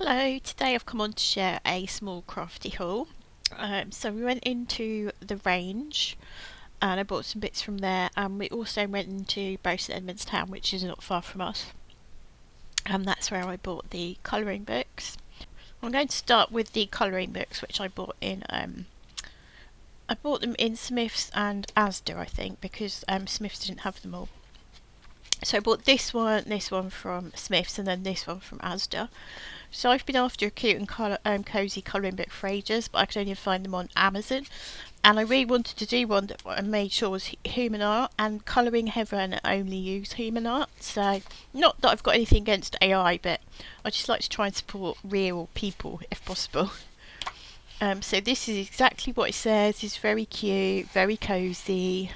Hello, today I've come on to share a small crafty haul. So we went into the range and I bought some bits from there, and we also went into Bow Edmonds Town, which is not far from us, and that's where I bought the colouring books. I'm going to start with the colouring books, which I bought in I bought them in Smiths and Asda, I think, because Smiths didn't have them all. So I bought this one from Smiths, and then this one from Asda. So I've been after a cute and cosy colouring book for ages, but I could only find them on Amazon. And I really wanted to do one that I made sure was human art, and Colouring Heaven only use human art. So not that I've got anything against AI, but I just like to try and support real people if possible. So this is exactly what it says. It's very cute, very cosy.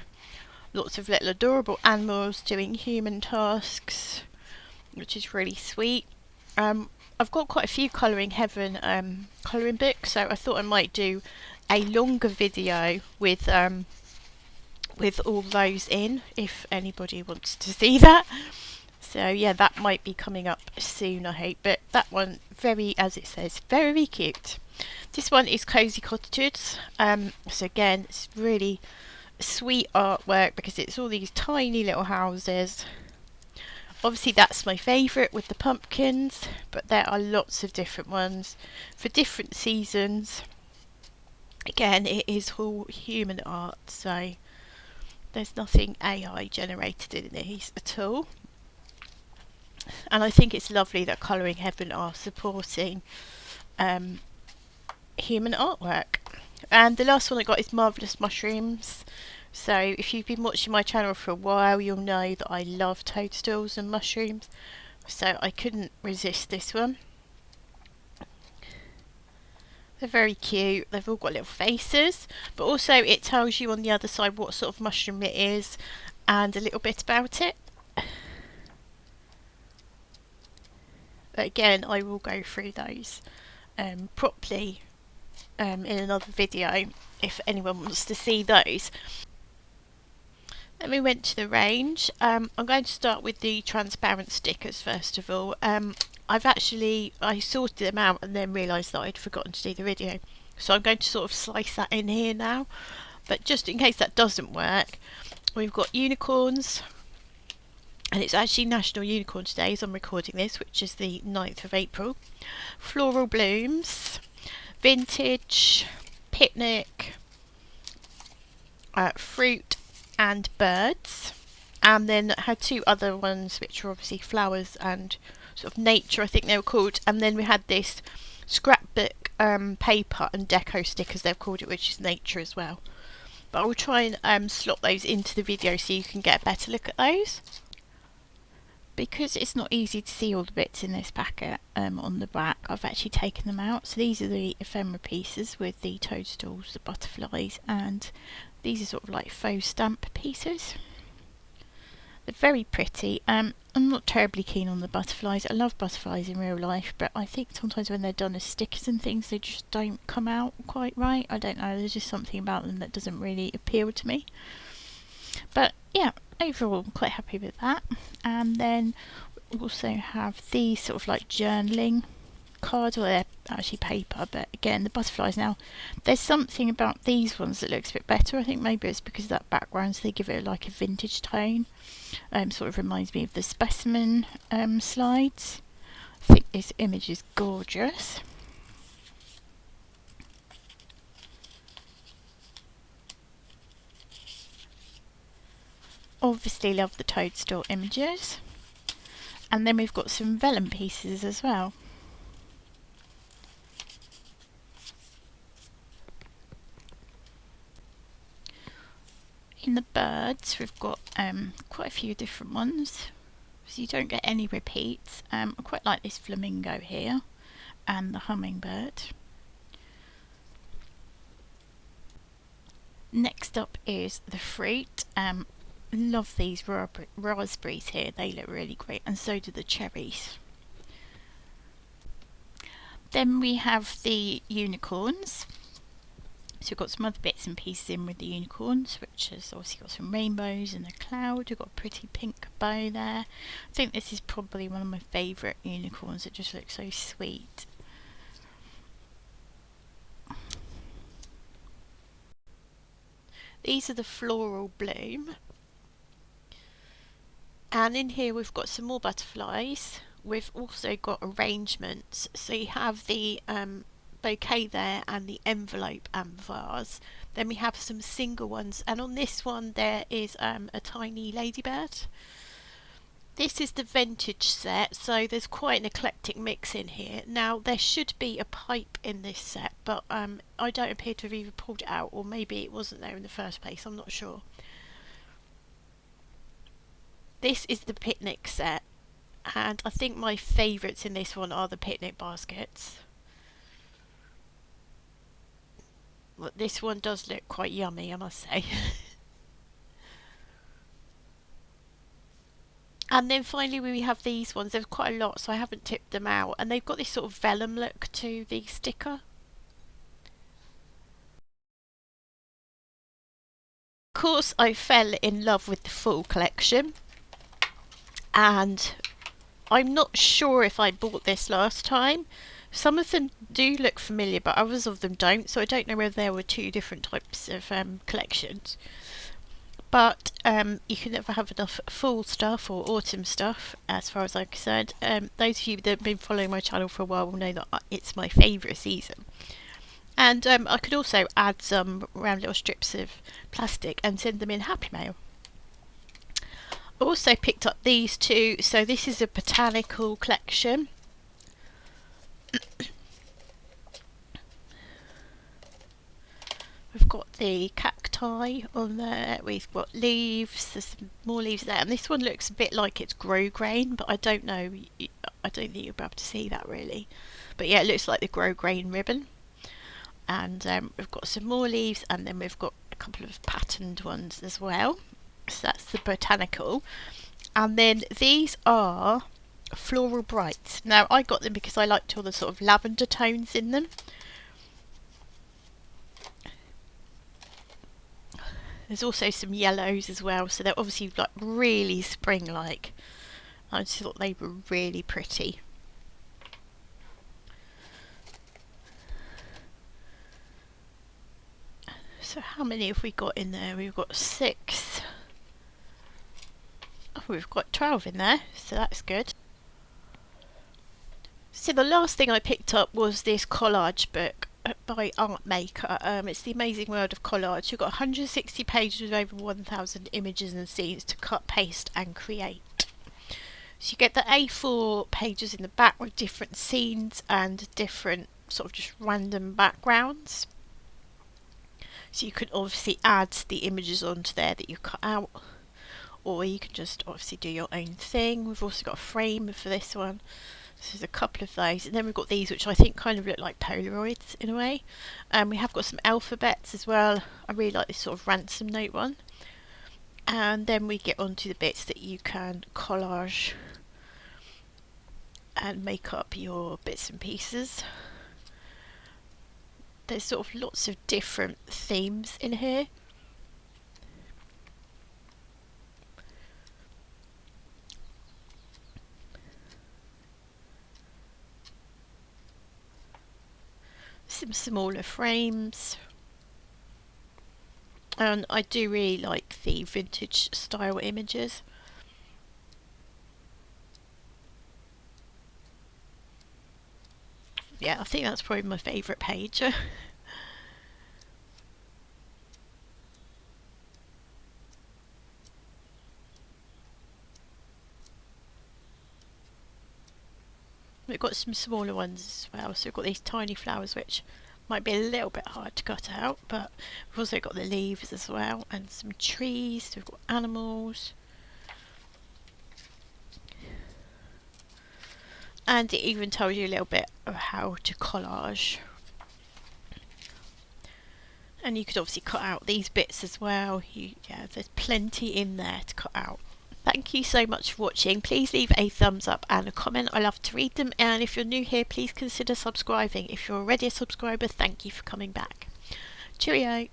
Lots of little adorable animals doing human tasks, which is really sweet. I've got quite a few Colouring Heaven colouring books, so I thought I might do a longer video with all those in, if anybody wants to see that. So yeah, that might be coming up soon, I hope. But that one, very, as it says, very cute. This one is Cozy Cottages. So again, it's really sweet artwork because it's all these tiny little houses. Obviously that's my favourite with the pumpkins, but there are lots of different ones for different seasons. Again, it is all human art, so there's nothing AI generated in these at all. And I think it's lovely that Colouring Heaven are supporting human artwork. And the last one I got is Marvellous Mushrooms. So if you've been watching my channel for a while, you'll know that I love toadstools and mushrooms. So I couldn't resist this one. They're very cute. They've all got little faces, but also it tells you on the other side what sort of mushroom it is and a little bit about it. But again, I will go through those properly in another video if anyone wants to see those. Then we went to the range. I'm going to start with the transparent stickers first of all. I sorted them out and then realised that I'd forgotten to do the video. So I'm going to sort of slice that in here now. But just in case that doesn't work, we've got unicorns. And it's actually National Unicorn Day as I'm recording this, which is the 9th of April. Floral blooms, vintage, picnic, fruit and birds. And then had two other ones which were obviously flowers and sort of nature, I think they were called. And then we had this scrapbook paper and deco stickers, they've called it, which is nature as well. But I will try and slot those into the video so you can get a better look at those. Because it's not easy to see all the bits in this packet on the back, I've actually taken them out. So these are the ephemera pieces with the toadstools, the butterflies, and these are sort of like faux stamp pieces. They're very pretty. I'm not terribly keen on the butterflies. I love butterflies in real life, but I think sometimes when they're done as stickers and things, they just don't come out quite right. I don't know, there's just something about them that doesn't really appeal to me. But yeah, overall I'm quite happy with that. And then we also have these sort of like journaling cards, or they're actually paper, but again the butterflies, now there's something about these ones that looks a bit better. I think maybe it's because of that background, so they give it like a vintage tone. Sort of reminds me of the specimen slides. I think this image is gorgeous. Obviously love the toadstool images. And then we've got some vellum pieces as well. In the birds, we've got quite a few different ones, so you don't get any repeats. I quite like this flamingo here and the hummingbird. Next up is the fruit. Love these raspberries here, they look really great, and so do the cherries. Then we have the unicorns. So we've got some other bits and pieces in with the unicorns, which has obviously got some rainbows and a cloud. We've got a pretty pink bow there. I think this is probably one of my favourite unicorns. It just looks so sweet. These are the floral bloom. And in here we've got some more butterflies. We've also got arrangements. So you have the bouquet there and the envelope and vase. Then we have some single ones, and on this one there is a tiny ladybird. This is the vintage set, so there's quite an eclectic mix in here. Now there should be a pipe in this set, but I don't appear to have either pulled it out, or maybe it wasn't there in the first place, I'm not sure. This is the picnic set, and I think my favourites in this one are the picnic baskets. But this one does look quite yummy, I must say. And then finally we have these ones. There's quite a lot, so I haven't tipped them out, and they've got this sort of vellum look to the sticker. Of course, I fell in love with the full collection, and I'm not sure if I bought this last time. Some of them do look familiar, but others of them don't, so I don't know whether there were two different types of collections. But you can never have enough fall stuff or autumn stuff, as far as I'm concerned. Those of you that have been following my channel for a while will know that it's my favourite season. And I could also add some round little strips of plastic and send them in Happy Mail. I also picked up these two. So this is a botanical collection. We've got the cacti on there, we've got leaves, there's some more leaves there, and this one looks a bit like it's grosgrain, but I don't know, I don't think you'll be able to see that really. But yeah, it looks like the grosgrain ribbon. And we've got some more leaves, and then we've got a couple of patterned ones as well. So that's the botanical. And then these are floral brights. Now I got them because I liked all the sort of lavender tones in them. There's also some yellows as well, so they're obviously like really spring-like. I just thought they were really pretty. So how many have we got in there? We've got 6. Oh, we've got 12 in there, so that's good. So the last thing I picked up was this collage book by Art Maker. It's The Amazing World of Collage. You've got 160 pages with over 1,000 images and scenes to cut, paste and create. So you get the A4 pages in the back with different scenes and different sort of just random backgrounds. So you can obviously add the images onto there that you cut out, or you can just obviously do your own thing. We've also got a frame for this one. So there's a couple of those, and then we've got these which I think kind of look like Polaroids in a way. We have got some alphabets as well. I really like this sort of ransom note one. And then we get onto the bits that you can collage and make up your bits and pieces. There's sort of lots of different themes in here. Some smaller frames, and I do really like the vintage style images. Yeah, I think that's probably my favourite page. We've got some smaller ones as well, so we've got these tiny flowers which might be a little bit hard to cut out, but we've also got the leaves as well, and some trees. We've got animals, and it even tells you a little bit of how to collage. And you could obviously cut out these bits as well. Yeah, there's plenty in there to cut out. Thank you so much for watching. Please leave a thumbs up and a comment. I love to read them, and if you're new here, please consider subscribing. If you're already a subscriber, thank you for coming back. Cheerio.